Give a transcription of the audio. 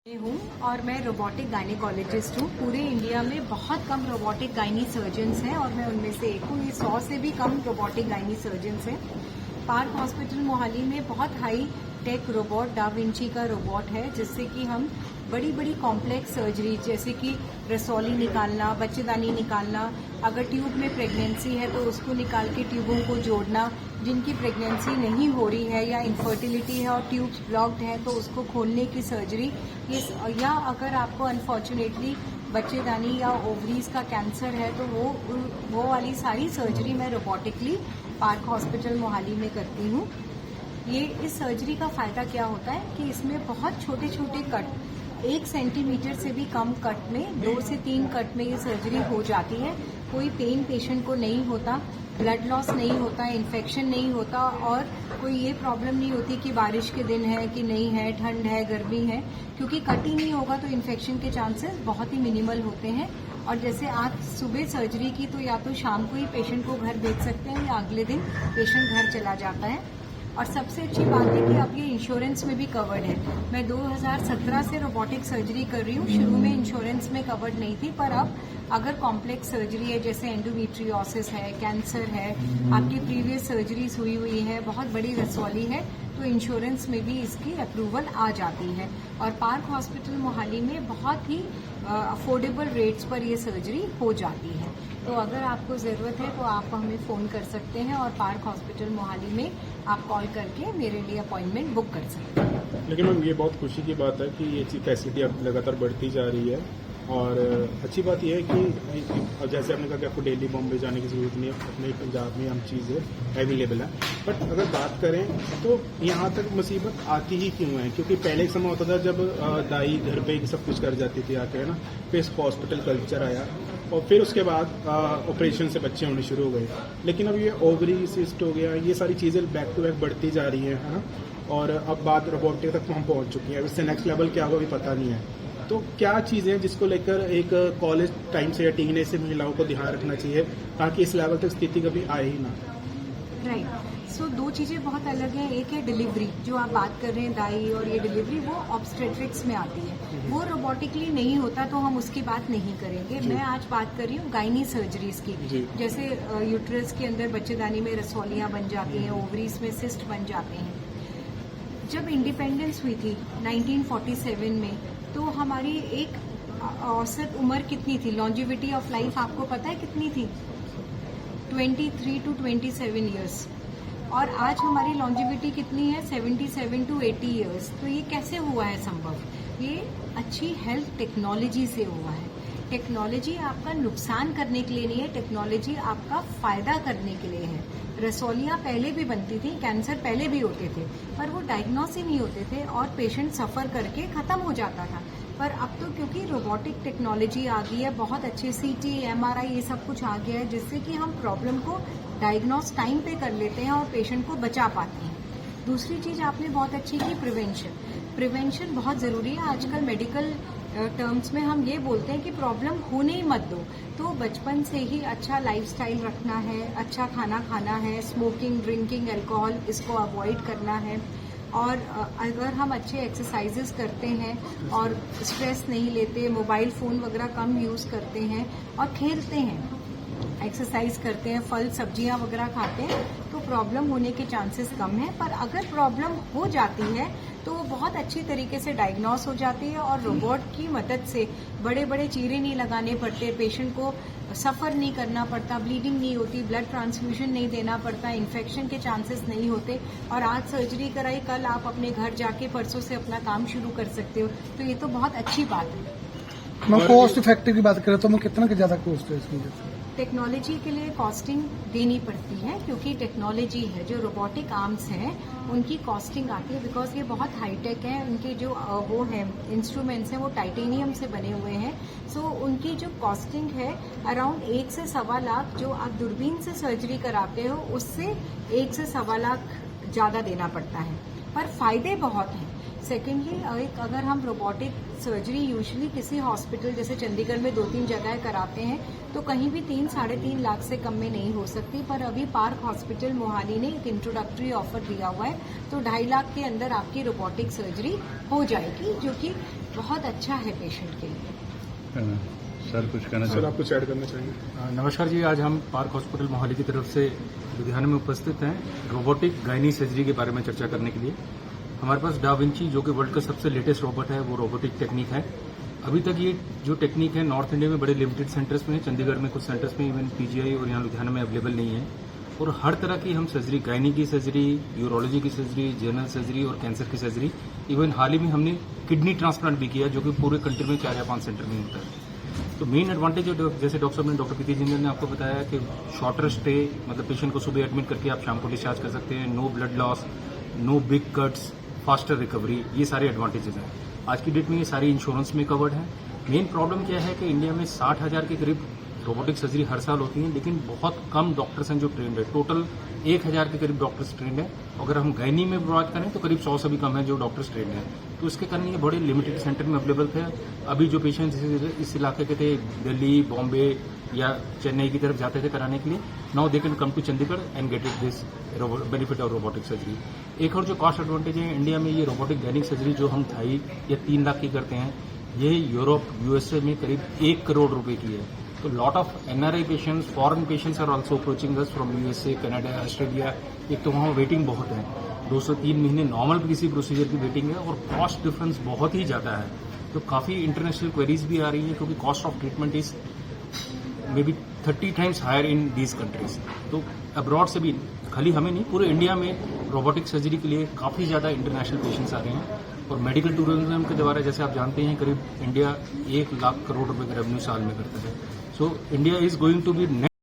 मैं हूँ और मैं रोबोटिक गायनेकोलॉजिस्ट हूँ। पूरे इंडिया में बहुत कम रोबोटिक गायनी सर्जन्स हैं और मैं उनमें से एक हूँ। ये 100 से भी कम रोबोटिक गायनी सर्जन्स हैं। पार्क हॉस्पिटल मोहाली में बहुत high tech robot da Vinci का रोबोट है, जिससे कि हम बड़ी बड़ी कॉम्प्लेक्स सर्जरी जैसे कि रसौली निकालना, बच्चेदानी निकालना, अगर ट्यूब में प्रेगनेंसी है तो उसको निकाल के ट्यूबों को जोड़ना, जिनकी प्रेगनेंसी नहीं हो रही है या इनफर्टिलिटी है और ट्यूब्स ब्लॉक्ड हैं तो उसको खोलने की सर्जरी, या अगर आपको अनफॉर्चुनेटली बच्चेदानी या ओवरीज का कैंसर है तो वो वाली सारी सर्जरी मैं रोबोटिकली पार्क हॉस्पिटल मोहाली में करती हूँ। ये इस सर्जरी का फायदा क्या होता है कि इसमें बहुत छोटे छोटे कट, 1 सेंटीमीटर से भी कम कट में 2 से 3 कट में ये सर्जरी हो जाती है। कोई पेन पेशेंट को नहीं होता, ब्लड लॉस नहीं होता, इन्फेक्शन नहीं होता और कोई ये प्रॉब्लम नहीं होती कि बारिश के दिन है कि नहीं है, ठंड है, गर्मी है, क्योंकि कट ही नहीं होगा तो इन्फेक्शन के चांसेस बहुत ही मिनिमल होते हैं। और जैसे आज सुबह सर्जरी की तो या तो शाम को ही पेशेंट को घर भेज सकते हैं या अगले दिन पेशेंट घर चला जाता है। और सबसे अच्छी बात है कि अब ये इंश्योरेंस में भी कवर्ड है। मैं 2017 से रोबोटिक सर्जरी कर रही हूँ। शुरू में इंश्योरेंस में कवर्ड नहीं थी, पर अब अगर कॉम्प्लेक्स सर्जरी है जैसे एंडोमेट्रियोसिस है, कैंसर है, आपकी प्रीवियस सर्जरीज हुई है, बहुत बड़ी रसौली है, तो इंश्योरेंस में भी इसकी अप्रूवल आ जाती है। और पार्क हॉस्पिटल मोहाली में बहुत ही अफोर्डेबल रेट्स पर ये सर्जरी हो जाती है। तो अगर आपको ज़रूरत है तो आप हमें फ़ोन कर सकते हैं और पार्क हॉस्पिटल मोहाली में आप कॉल करके मेरे लिए अपॉइंटमेंट बुक कर सकते हैं। लेकिन मैम ये बहुत खुशी की बात है कि ये चीज़ फैसिलिटी अब लगातार बढ़ती जा रही है और अच्छी बात यह है कि जैसे आपने कहा कि आपको दिल्ली बॉम्बे जाने की ज़रूरत नहीं है, अपने पंजाब में हम चीज़ें अवेलेबल है। बट अगर बात करें तो यहाँ तक मुसीबत आती ही क्यों है? क्योंकि पहले एक समय होता था जब दाई घर पे ही सब कुछ कर जाती थी आके, है ना, फिर हॉस्पिटल कल्चर आया और फिर उसके बाद ऑपरेशन से बच्चे होने शुरू हो गए। लेकिन अब ये ओवरी सिस्ट हो गया, ये सारी चीज़ें बैक टू बैक बढ़ती जा रही हैं, है ना, और अब बात रोबोटिक तक हम पहुँच चुकी हैं। इससे नेक्स्ट लेवल क्या होगा अभी पता नहीं है। तो क्या चीज़ें हैं जिसको लेकर एक कॉलेज टाइम से या टीनेज से महिलाओं को ध्यान रखना चाहिए ताकि इस लेवल तक स्थिति कभी आए ही ना? राइट। सो 2 चीज़ें बहुत अलग हैं। एक है डिलीवरी, जो आप बात कर रहे हैं दाई, और ये डिलीवरी वो ऑब्स्टेट्रिक्स में आती है, वो रोबोटिकली नहीं होता तो हम उसकी बात नहीं करेंगे। मैं आज बात कर रही हूँ गायनी सर्जरीज की, जैसे यूट्रस के अंदर बच्चेदानी में रसौलियाँ बन जाती हैं, ओवरीज में सिस्ट बन जाते हैं। जब इंडिपेंडेंस हुई थी 1947 में, तो हमारी एक औसत उम्र कितनी थी, लॉन्जिविटी ऑफ लाइफ आपको पता है कितनी थी? 23 to 27 ईयर्स। और आज हमारी लॉन्जिविटी कितनी है? 77 to 80 ईयर्स। तो ये कैसे हुआ है संभव? ये अच्छी हेल्थ टेक्नोलॉजी से हुआ है। टेक्नोलॉजी आपका नुकसान करने के लिए नहीं है, टेक्नोलॉजी आपका फायदा करने के लिए है। रसौलियाँ पहले भी बनती थी, कैंसर पहले भी होते थे, पर वो डायग्नोस ही नहीं होते थे और पेशेंट सफ़र करके ख़त्म हो जाता था। पर अब तो क्योंकि रोबोटिक टेक्नोलॉजी आ गई है, बहुत अच्छे CT, MRI ये सब कुछ आ गया है, जिससे कि हम प्रॉब्लम को डायग्नोस टाइम पे कर लेते हैं और पेशेंट को बचा पाते हैं। दूसरी चीज़ आपने बहुत अच्छी की, प्रिवेंशन बहुत ज़रूरी है। आजकल मेडिकल टर्म्स में हम ये बोलते हैं कि प्रॉब्लम होने ही मत दो, तो बचपन से ही अच्छा लाइफस्टाइल रखना है, अच्छा खाना खाना है, स्मोकिंग, ड्रिंकिंग, अल्कोहल इसको अवॉइड करना है। और अगर हम अच्छे एक्सरसाइजेस करते हैं और स्ट्रेस नहीं लेते, मोबाइल फ़ोन वगैरह कम यूज़ करते हैं और खेलते हैं, एक्सरसाइज करते हैं, फल सब्जियां वगैरह खाते हैं, तो प्रॉब्लम होने के चांसेस कम है। पर अगर प्रॉब्लम हो जाती है तो वो बहुत अच्छी तरीके से डायग्नोस हो जाती है और रोबोट की मदद से बड़े बड़े चीरे नहीं लगाने पड़ते, पेशेंट को सफ़र नहीं करना पड़ता, ब्लीडिंग नहीं होती, ब्लड ट्रांसफ्यूजन नहीं देना पड़ता, इन्फेक्शन के चांसेस नहीं होते। और आज सर्जरी कराई, कल आप अपने घर जाके परसों से अपना काम शुरू कर सकते हो, तो ये तो बहुत अच्छी बात है। मैं कॉस्ट इफेक्टिव की बात करें तो मैं कितना के ज़्यादा कॉस्ट है इसकी? टेक्नोलॉजी के लिए कॉस्टिंग देनी पड़ती है, क्योंकि टेक्नोलॉजी है, जो रोबोटिक आर्म्स हैं उनकी कॉस्टिंग आती है, बिकॉज ये बहुत हाईटेक है। उनके जो वो है इंस्ट्रूमेंट्स हैं वो टाइटेनियम से बने हुए हैं। सो उनकी जो कॉस्टिंग है अराउंड 1 से सवा लाख, जो आप दूरबीन से सर्जरी कराते हो उससे 1 से सवा लाख ज़्यादा देना पड़ता है, पर फायदे बहुत हैं। सेकेंडली एक अगर हम रोबोटिक सर्जरी यूजुअली किसी हॉस्पिटल जैसे चंडीगढ़ में 2-3 जगह कराते हैं तो कहीं भी 3-3.5 लाख से कम में नहीं हो सकती, पर अभी पार्क हॉस्पिटल मोहाली ने एक इंट्रोडक्टरी ऑफर दिया हुआ है, तो 2.5 लाख के अंदर आपकी रोबोटिक सर्जरी हो जाएगी, जो कि बहुत अच्छा है पेशेंट के लिए। सर कुछ कहना सर चाहें? आप कुछ ऐड करना चाहेंगे? नमस्कार जी, आज हम पार्क हॉस्पिटल मोहाली की तरफ से लुधियाना में उपस्थित हैं रोबोटिक गायनी सर्जरी के बारे में चर्चा करने के लिए। हमारे पास डा विंची जो कि वर्ल्ड का सबसे लेटेस्ट रोबोट है, वो रोबोटिक टेक्निक है। अभी तक ये जो टेक्निक है नॉर्थ इंडिया में बड़े लिमिटेड सेंटर्स में, चंडीगढ़ में कुछ सेंटर्स में, इवन पीजीआई और यहाँ लुधियाना में अवेलेबल नहीं है। और हर तरह की हम सर्जरी, गायनी की सर्जरी, यूरोलॉजी की सर्जरी, जनरल सर्जरी और कैंसर की सर्जरी, इवन हाल ही में हमने किडनी ट्रांसप्लांट भी किया, जो कि पूरे कंट्री में 4 या 5 सेंटर में होता है। तो मेन एडवांटेज जैसे डॉक्टर प्रीति जिंदल ने आपको बताया कि शॉर्टर स्टे, मतलब पेशेंट को सुबह एडमिट करके आप शाम को डिस्चार्ज कर सकते हैं, no blood loss, no big cuts, faster recovery, ये सारे एडवांटेजेस हैं। आज की डेट में ये सारी इंश्योरेंस में कवर्ड है। मेन प्रॉब्लम क्या है कि इंडिया में 60,000 के करीब रोबोटिक सर्जरी हर साल होती है, लेकिन बहुत कम डॉक्टर्स हैं जो ट्रेंड है। टोटल 1,000 के करीब डॉक्टर्स ट्रेंड है। अगर हम गायनी में बात करें तो करीब 100 से भी कम है जो डॉक्टर्स ट्रेंड है। तो इसके कारण ये बड़े लिमिटेड सेंटर में अवेलेबल थे। अभी जो पेशेंट्स इस इलाके के थे, दिल्ली, बॉम्बे या चेन्नई की तरफ जाते थे कराने के लिए, now they can come to Chandigarh and get it this benefit of robotic surgery. एक और जो कॉस्ट एडवांटेज है इंडिया में, ये रोबोटिक गायनिक सर्जरी जो हम 2.5 या 3 लाख की करते हैं, ये यूरोप, यूएसए में करीब 1 करोड़ रुपए की है। तो lot of NRI patients, foreign patients are also approaching us from USA, Canada, Australia. एक तो वहाँ वेटिंग बहुत है, 2 से 3 महीने नॉर्मल किसी प्रोसीजर की वेटिंग है, और कॉस्ट डिफरेंस बहुत ही ज़्यादा है। तो काफ़ी इंटरनेशनल क्वेरीज भी आ रही है, क्योंकि cost of treatment is may be 30 times higher in these countries. तो अब्रॉड से भी, खाली हमें नहीं, पूरे इंडिया में रोबोटिक सर्जरी के लिए काफ़ी ज़्यादा इंटरनेशनल पेशेंट्स आ रहे हैं। और मेडिकल टूरिज्म के द्वारा, जैसे आप जानते हैं, करीब इंडिया 1 लाख करोड़ रुपए का रेवेन्यू साल में करता है। So India is going to B